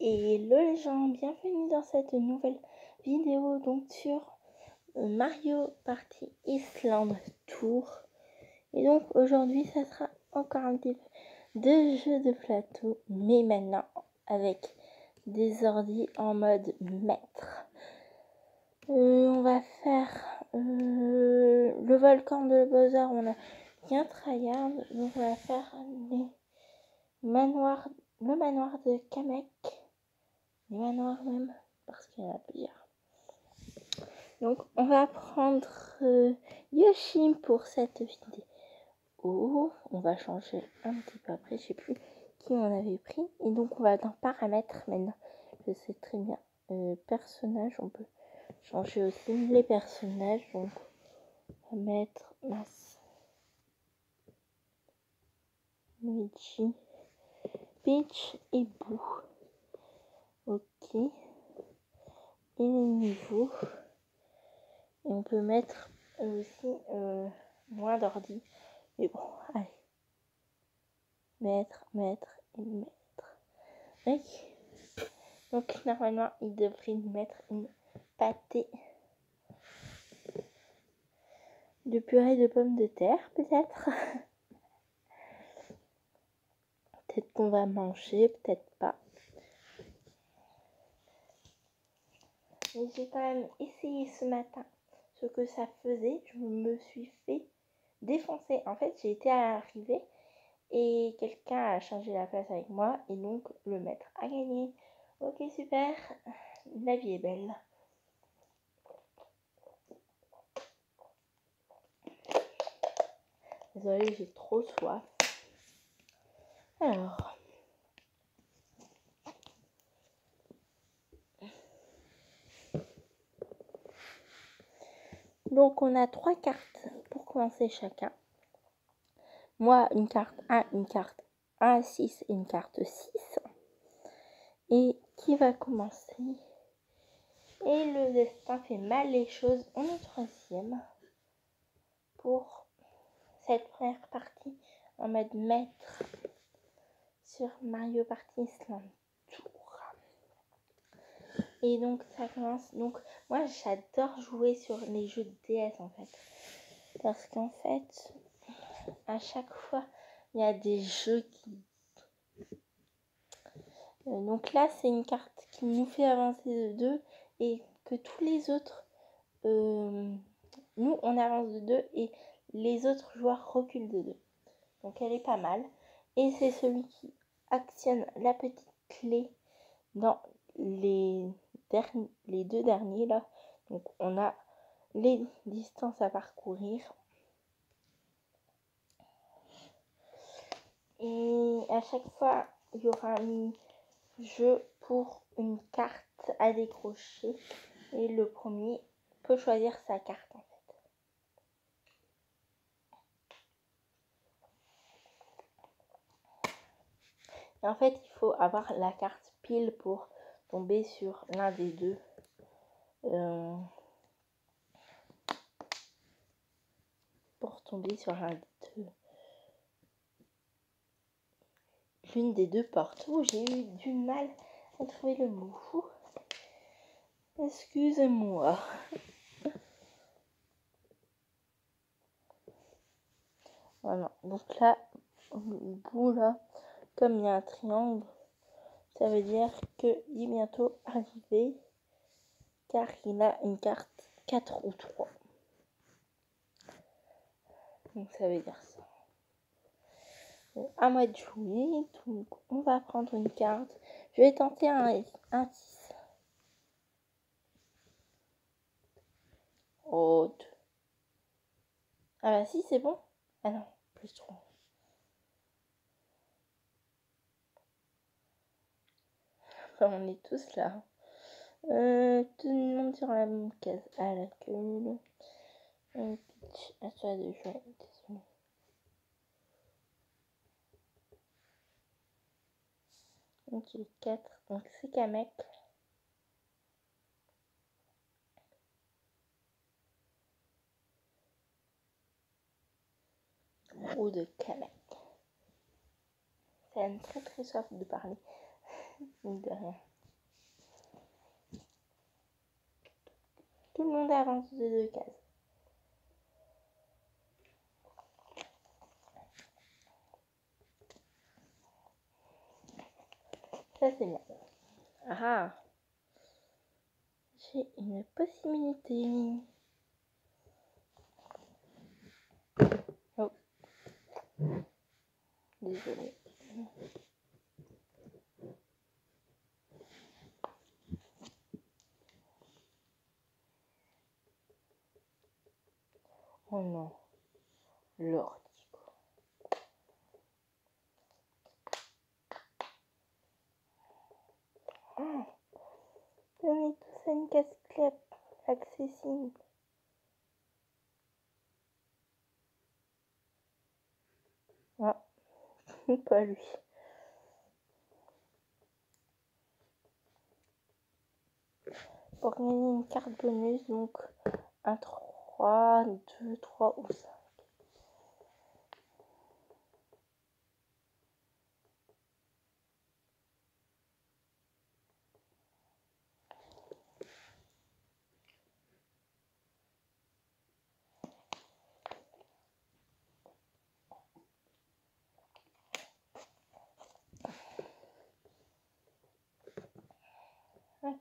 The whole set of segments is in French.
Hello les gens, bienvenue dans cette nouvelle vidéo donc sur Mario Party Island Tour. Et donc aujourd'hui ça sera encore un petit peu de jeu de plateau, mais maintenant avec des ordis en mode maître. On va faire le volcan de Bowser, on a bien tryhard, donc on va faire le manoir de Kamek. Les manoirs même, parce qu'il y en a plusieurs. Donc on va prendre Yoshi pour cette vidéo. On va changer un petit peu après, je sais plus qui on avait pris. Et donc on va dans paramètres maintenant. Je sais très bien. Personnages, on peut changer aussi les personnages. Donc on va mettre Mass, Luigi, Peach et Boo. Ok. Et les niveaux. Et on peut mettre aussi moins d'ordi. Mais bon, allez. Mettre. Ok. Donc normalement, il devrait nous mettre une pâtée de purée de pommes de terre, peut-être. Peut-être qu'on va manger, peut-être pas. Mais j'ai quand même essayé ce matin ce que ça faisait. Je me suis fait défoncer. En fait, j'ai été à l'arrivée et quelqu'un a changé la place avec moi et donc le maître a gagné. Ok, super. La vie est belle. Désolée, j'ai trop soif. Alors. Donc on a 3 cartes pour commencer chacun. Moi, une carte 1, une carte 1 à 6 et une carte 6. Et qui va commencer? Et le destin fait mal les choses. On est troisième pour cette première partie en mode maître sur Mario Party Island Tour. Et donc ça commence. Donc moi j'adore jouer sur les jeux de DS en fait. Parce qu'en fait, à chaque fois, il y a des jeux qui... donc là, c'est une carte qui nous fait avancer de 2 et que tous les autres... nous, on avance de 2 et les autres joueurs reculent de 2. Donc elle est pas mal. Et c'est celui qui actionne la petite clé dans les 2 derniers là. Donc on a les distances à parcourir. Et à chaque fois, il y aura un jeu pour une carte à décrocher. Et le premier peut choisir sa carte en fait. Et en fait, il faut avoir la carte pile pour tomber sur l'un des deux. Pour tomber sur l'un des deux. L'une des deux portes. Oh, j'ai eu du mal à trouver le mot. Excusez-moi. Voilà. Donc là, au bout là, comme il y a un triangle, ça veut dire qu'il est bientôt arrivé. Car il a une carte 4 ou 3. Donc ça veut dire ça. Donc, à moi de jouer. Donc on va prendre une carte. Je vais tenter un 6. Oh, 2. Ah bah si, c'est bon. Ah non, plus 3. Enfin, on est tous là. Tout le monde sur la même case. À la queue. Pitch, à toi de jouer. Désolé. Donc il est 4. Donc c'est Kamek. Ou de Kamek. Ça donne très très soif de parler. De rien. Tout le monde avance de 2 cases. Ça c'est bien. Ah, j'ai une possibilité. Oh, désolée. Oh non, l'ordi quoi. Oh, on est tous à une casse-clap accessible. Ah, pas lui. Pour gagner une carte bonus, donc un 3, 2, 3 ou 5. Ok.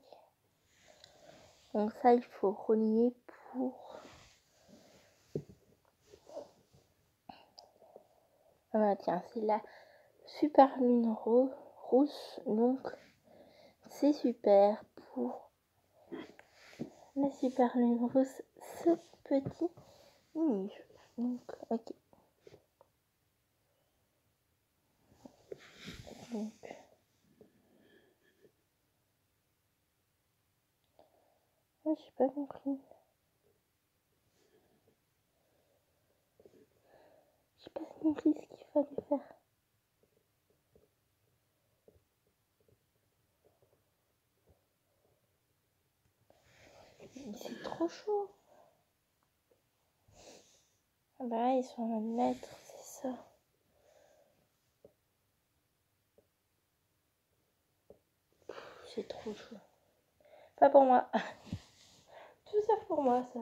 Donc ça, il faut relier pour... Ah bah tiens, c'est la super lune rousse, donc c'est super pour la super lune rousse, ce petit mini-jeu. Donc, ok. Donc, oh, j'ai pas compris. J'ai pas compris ce qu'il fallait faire. Mais c'est trop chaud. Ah bah là, ils sont en mettre, c'est ça. C'est trop chaud. Pas pour moi. Tout ça pour moi, ça.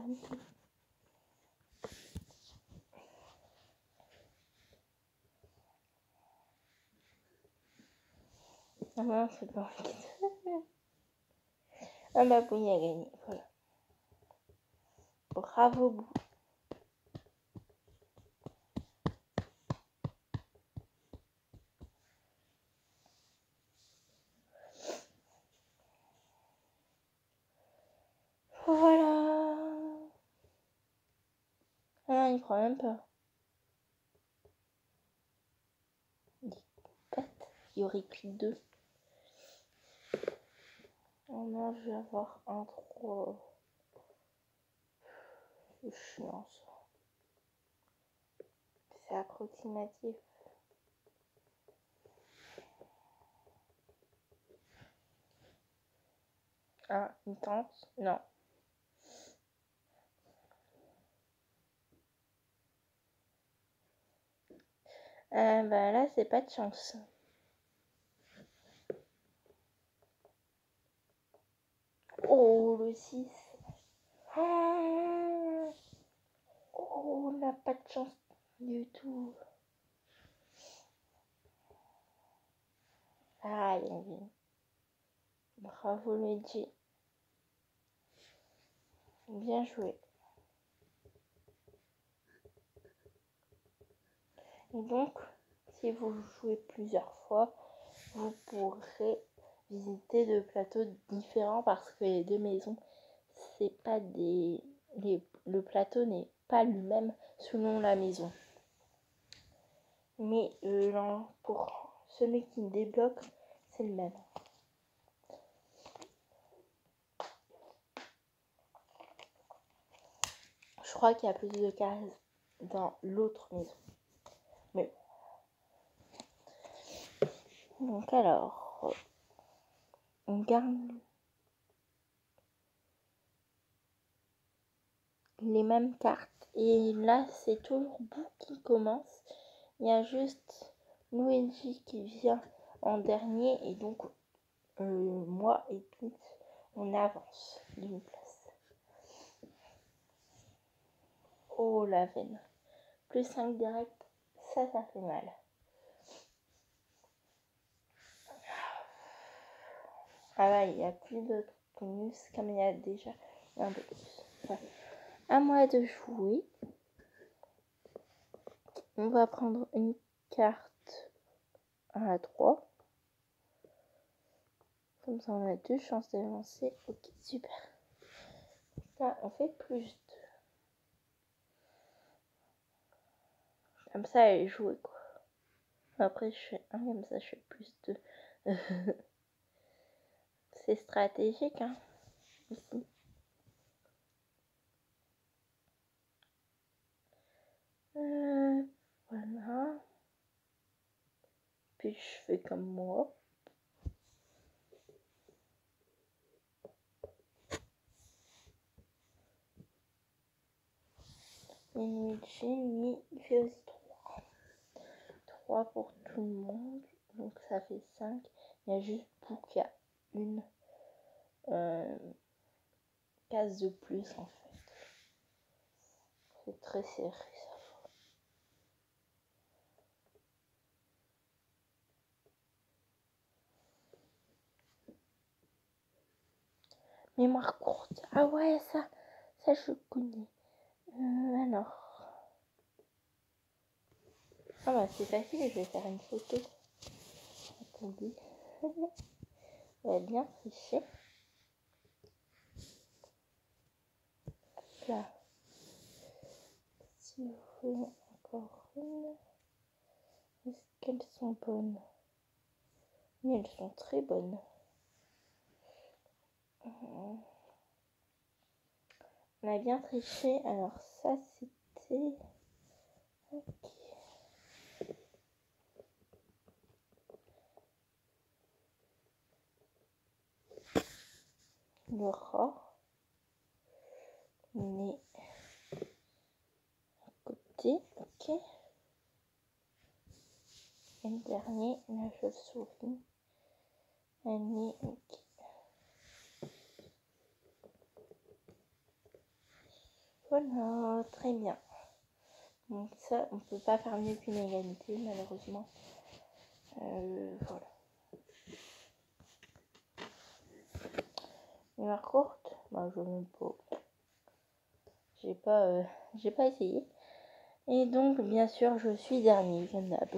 Ah non, c'est pas moi. Ah bah Bouni a gagné, voilà. Bravo Bou. Voilà. Ah non, il prend même pas. Il aurait pris 2. Oh non, je vais avoir un 3. C'est chiant ça. C'est approximatif. Ah, une tente? Non. Bah là, c'est pas de chance. Oh, le 6. Oh, on n'a pas de chance du tout. Ah, il a vu. Bravo Luigi. Bien joué. Et donc, si vous jouez plusieurs fois, vous pourrez visiter deux plateaux différents parce que les deux maisons, c'est pas des... le plateau n'est pas le même selon la maison. Mais pour celui qui débloque, c'est le même. Je crois qu'il y a plus de cases dans l'autre maison. Mais donc alors, on garde les mêmes cartes. Et là, c'est toujours Bou qui commence. Il y a juste Luigi qui vient en dernier. Et donc, moi et Pete, on avance d'une place. Oh la veine. Plus 5 direct, ça fait mal. Ah ouais, il n'y a plus de bonus comme il y a déjà un bonus. Ouais. À moi de jouer. On va prendre une carte à 3. Comme ça, on a 2 chances d'avancer. Ok, super. Là, on fait plus 2. Comme ça, elle est jouée, quoi. Après, je fais 1, comme ça, je fais plus 2. C'est stratégique, hein, ici. Voilà. Puis, je fais comme moi. Et Luigi, il fait aussi 3. 3 pour tout le monde. Donc, ça fait 5. Il y a juste Pou qui a une case de plus, en fait. C'est très serré, ça. Mémoire courte. Ah ouais, ça je connais. Alors. Ah bah c'est facile, je vais faire une photo. Attendez. On va bien tricher. Là. Si vous voulez encore une. Est-ce qu'elles sont bonnes? Oui, elles sont très bonnes. On a bien triché. Alors ça c'était... Ok. Le rat. On est à côté. Ok. Et le dernier, la chauve-souris. Elle est ok. Voilà, très bien. Donc ça, on peut pas faire mieux qu'une égalité, malheureusement. Voilà. Mémoire courte, bah, je ne peux pas. J'ai pas essayé. Et donc, bien sûr, je suis dernier, comme d'hab.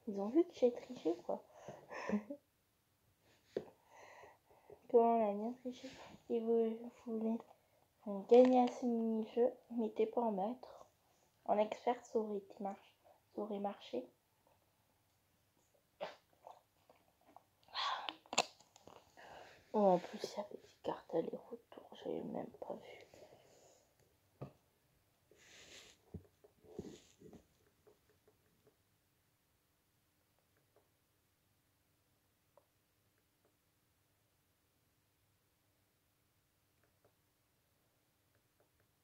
Ils ont vu que j'ai triché, quoi. Comment on a bien triché. Si vous voulez gagner à ce mini-jeu, mettez pas en maître. En expert, ça aurait marché. Oh, en plus, il y avait des cartes aller-retour, j'avais même pas vu.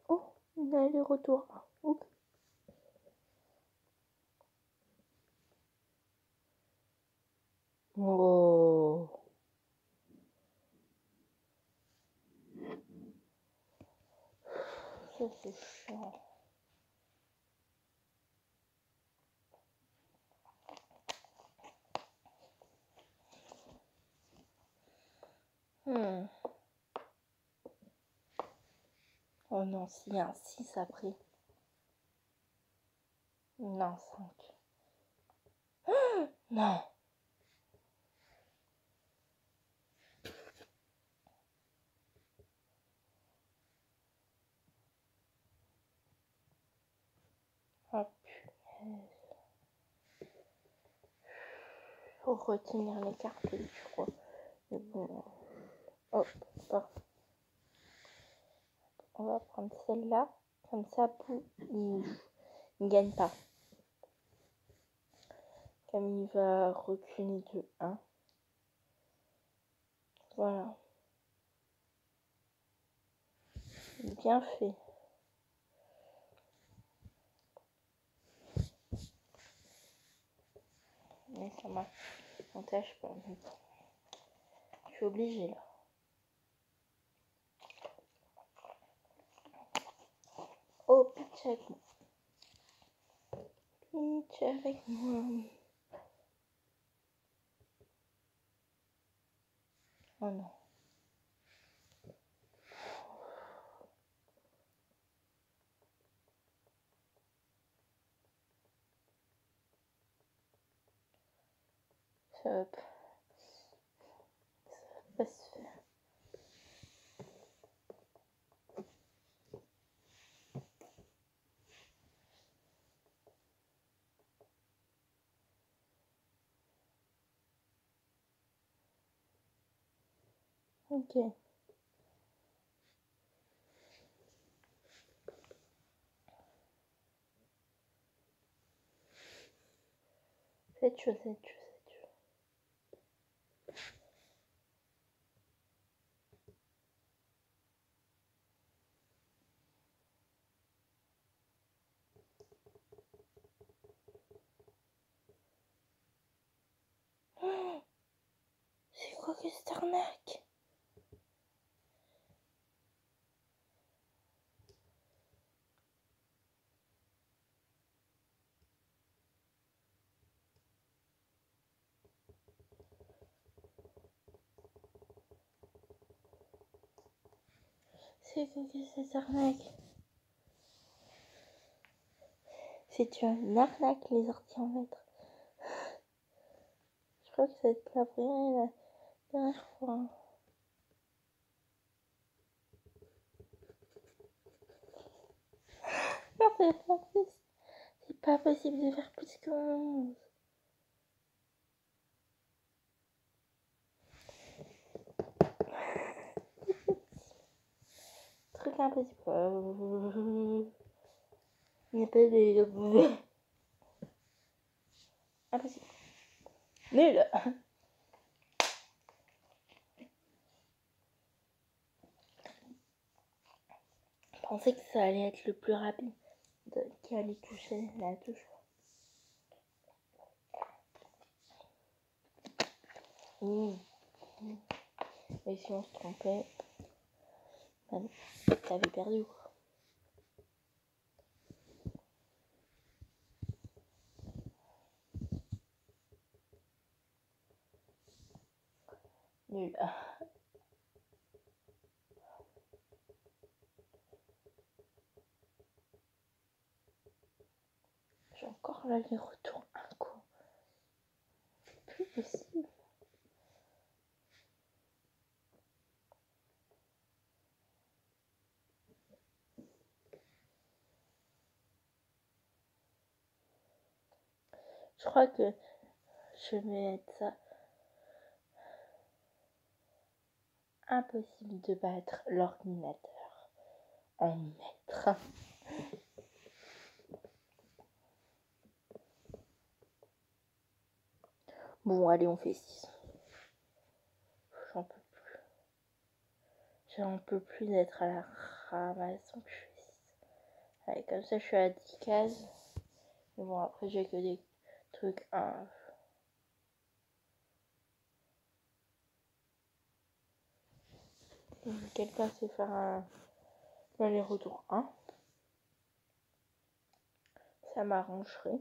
Oh, une aller-retour. Ok. Oh. Ça, c'est chiant. Oh non, s'il y a un 6 après. Non, 5. Non. Oh punaise. Faut retenir les cartes, je crois. Mais bon. Hop, hop. On va prendre celle-là. Comme ça, il ne gagne pas. Comme il va reculer de 1. Voilà. Bien fait. Mais ça m'empêche pas. Je suis obligée là. Oh, pitch avec moi. Pitch avec moi. Oh non. Ça va pas se faire. Ok. Faites chaud, faites chaud, faites chaud. Oh, c'est quoi que cette arnaque? C'est quoi que cette arnaque? C'est une arnaque les orties en mètres. Je crois que c'est la première et la dernière fois. Non, c'est pas possible de faire plus que 11. Truc impossible. Il n'y a pas de... Impossible. Nul. Je pensais que ça allait être le plus rapide qui allait toucher la touche. Et si on se trompait, t'avais perdu quoi. Nul. J'ai encore l'aller-retour un coup. C'est plus possible. Je crois que je vais mettre ça. Impossible de battre l'ordinateur en mètres. Bon, allez, on fait 6. J'en peux plus. J'en peux plus d'être à la ramasse. Donc je fais 6. Allez, comme ça, je suis à 10 cases. Mais bon, après, j'ai que des trucs 1. Quelqu'un sait faire un aller-retour 1. Ça m'arrangerait.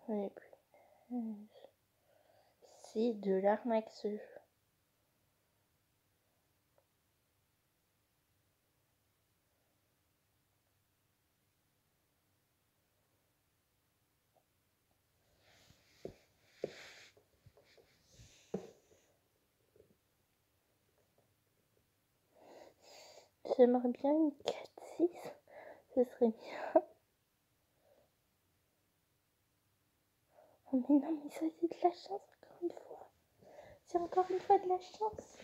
Et puis, c'est de l'arnaque ce jeu. J'aimerais bien une 4-6. Ce serait bien. Oh mais non, mais ça c'est de la chance encore une fois. C'est encore une fois de la chance.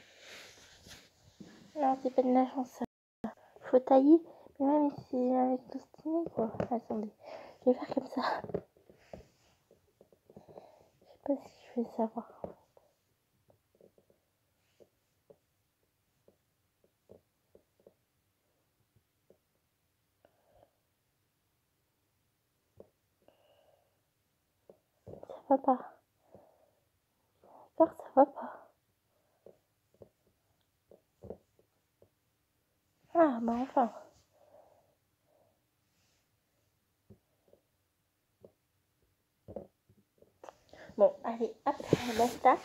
Non, c'est pas de la chance ça. Faut tailler. Mais même si c'est avec le stylet quoi. Attendez. Je vais faire comme ça. Je sais pas si je vais savoir. va pas. J'espère que ça va pas. Ah, bah enfin. Bon, allez, hop, basta.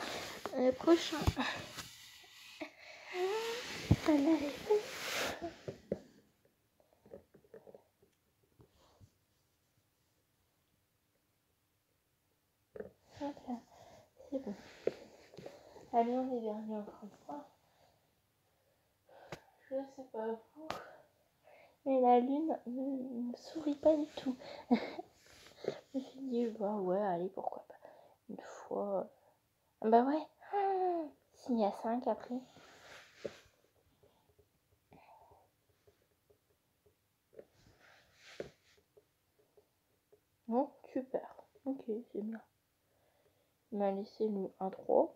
Prochain. C'est bon. Allez, on est dernier encore une fois. Je sais pas vous, mais la lune ne sourit pas du tout. Je me suis dit, bah ouais, allez, pourquoi pas. Une fois. Bah ouais. S'il y a 5 après. Bon, super. Ok, c'est bien. Il m'a laissé le 1-3.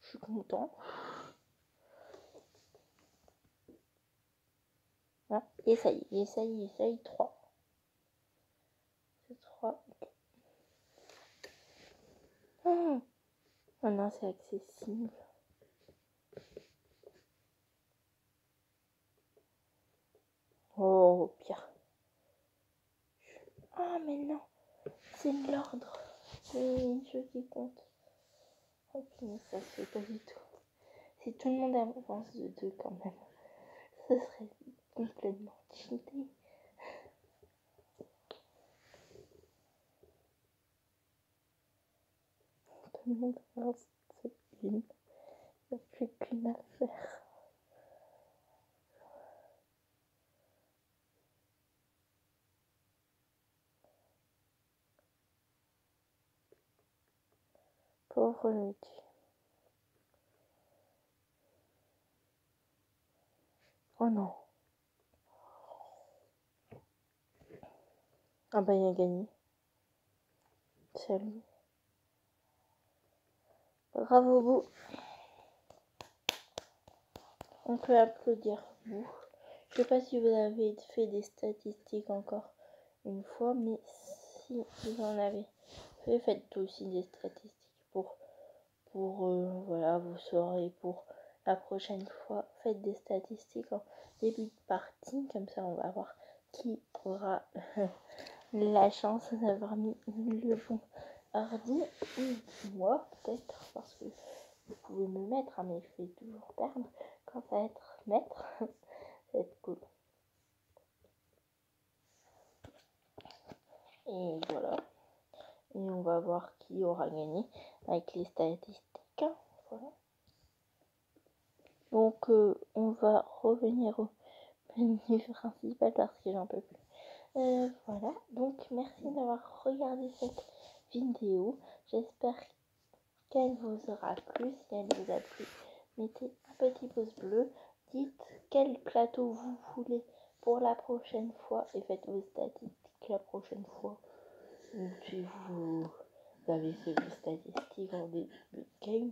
Je suis content. Ah, essaye, 3. C'est 3. Oh, maintenant c'est accessible. Oh, pire. Ah, mais non. C'est l'ordre. C'est une chose qui compte. Oh, mais ça se fait pas du tout. Si tout le monde avance de 2 quand même, ce serait complètement cheaté. Tout le monde avance de 1. Il n'y a plus qu'une affaire. Pauvre Luigi. Oh non. Ah bah il a gagné. Salut. Bravo vous. On peut applaudir vous. Je sais pas si vous avez fait des statistiques encore une fois, mais si vous en avez fait, faites aussi des statistiques pour voilà, vous saurez pour la prochaine fois. Faites des statistiques en début de partie, comme ça on va voir qui aura la chance d'avoir mis le bon ordi. Moi peut-être, parce que vous pouvez me mettre, hein, mais je vais toujours perdre quand ça va être maître. Ça va être cool. Et voilà. Et on va voir qui aura gagné avec les statistiques. Voilà. Donc on va revenir au menu principal parce que j'en peux plus. Voilà, donc merci d'avoir regardé cette vidéo. J'espère qu'elle vous aura plu. Si elle vous a plu, mettez un petit pouce bleu. Dites quel plateau vous voulez pour la prochaine fois et faites vos statistiques la prochaine fois. Ou si vous avez fait vos statistiques en début de game,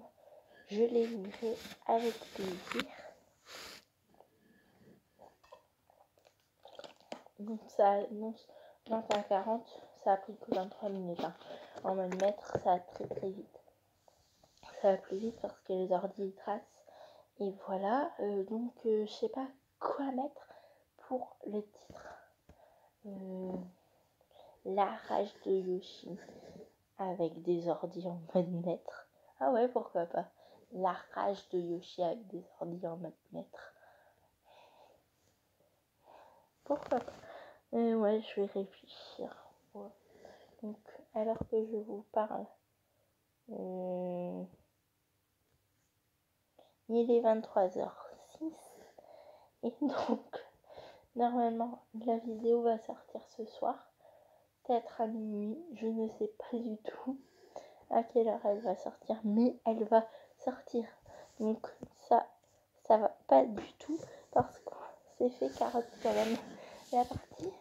je les lirai avec plaisir. Donc ça annonce 21h40, ça a pris que 23 minutes. Hein. En mode maître, ça va très vite. Ça va plus vite parce que les ordi tracent. Et voilà, donc je sais pas quoi mettre pour le titre. La rage de Yoshi avec des ordi en mode maître. Ah ouais, pourquoi pas. La rage de Yoshi avec des ordi en mode maître. Pourquoi pas. Ouais, je vais réfléchir. Ouais. Donc, alors que je vous parle, il est 23h06 et donc, normalement, la vidéo va sortir ce soir, peut-être à minuit, je ne sais pas du tout à quelle heure elle va sortir, mais elle va sortir. Donc, ça va pas du tout parce qu'on s'est fait carotte quand même la partie,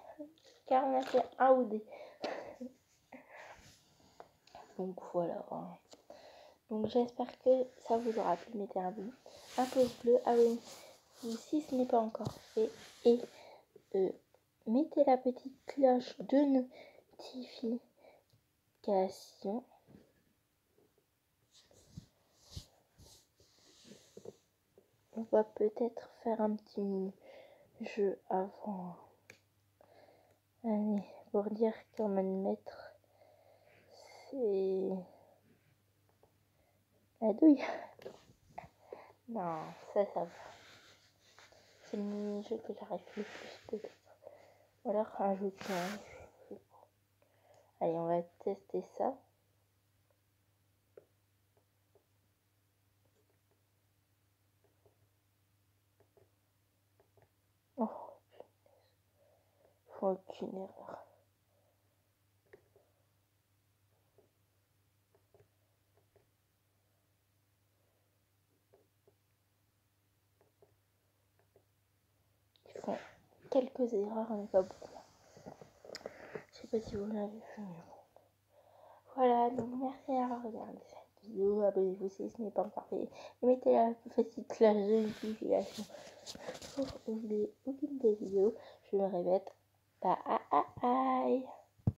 car on a fait un OD. Donc voilà. Donc j'espère que ça vous aura plu. Mettez un pouce bleu, abonnez-vous si ce n'est pas encore fait. Et mettez la petite cloche de notification escalation. On va peut-être faire un petit jeu avant. Allez, pour dire qu'en mode maître, c'est la douille. Non, ça va. C'est le mini-jeu que j'arrive le plus peut-être. Ou alors un jeu de piège. Allez, on va tester ça. Oh, faut aucune erreur. Ils font quelques erreurs, mais pas beaucoup. Je sais pas si vous l'avez vu, mais bon. Voilà, donc merci d'avoir regardé cette vidéo. Abonnez-vous si ce n'est pas encore fait. Et mettez la petite cloche de notification pour n'oublier aucune des vidéos. Je me répète, bye.